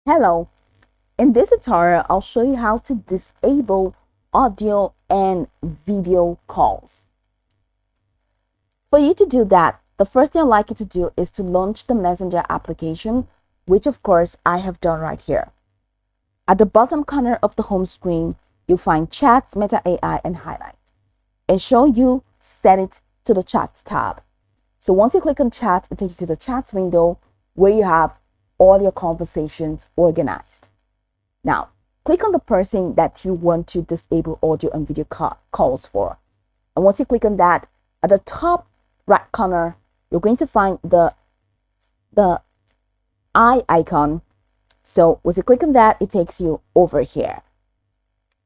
Hello, in this tutorial, I'll show you how to disable audio and video calls. For you to do that, the first thing I'd like you to do is to launch the Messenger application, which of course I have done right here. At the bottom corner of the home screen, you'll find Chats, Meta AI, and Highlights. Ensure you set it to the Chats tab. So once you click on Chat, it takes you to the Chats window where you have all your conversations organized. Now, click on the person that you want to disable audio and video calls for. And once you click on that, at the top right corner, you're going to find the eye icon. So once you click on that, it takes you over here.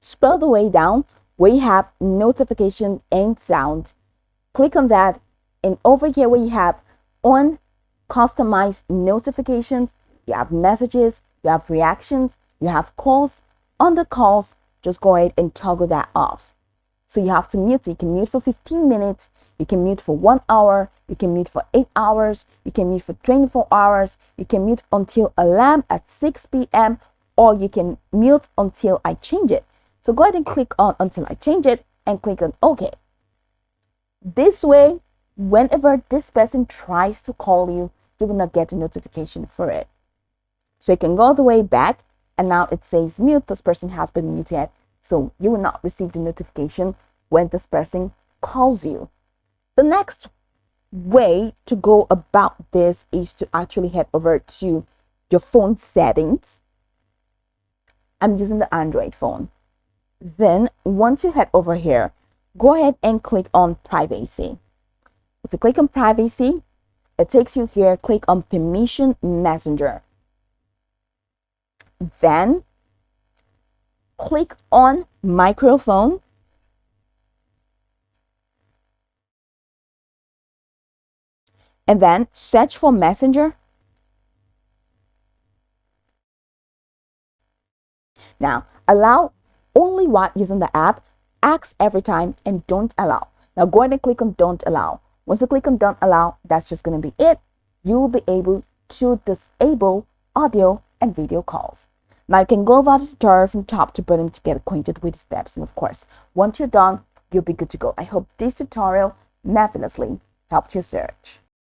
Scroll the way down where you have notification and sound. Click on that, and over here where you have on customized notifications, you have messages, you have reactions, you have calls. On the calls, just go ahead and toggle that off. So you have to mute it. You can mute for 15 minutes, you can mute for 1 hour, you can mute for 8 hours, you can mute for 24 hours, you can mute until alarm at 6 p.m. or you can mute until I change it. So go ahead and click on until I change it and click on OK. This way, whenever this person tries to call you, you will not get a notification for it. So you can go all the way back, and now it says mute. This person has been muted, so you will not receive the notification when this person calls you. The next way to go about this is to actually head over to your phone settings. I'm using the Android phone. Then once you head over here, go ahead and click on privacy. To click on privacy, it takes you here. Click on permission messenger. Then click on microphone. And then search for messenger. Now allow only while using the app, ask every time, and don't allow. Now go ahead and click on don't allow. Once you click on don't allow, that's just going to be it. You will be able to disable audio and video calls. Now you can go over the tutorial from top to bottom to get acquainted with the steps, and of course, once you're done, you'll be good to go. I hope this tutorial marvelously helped your search.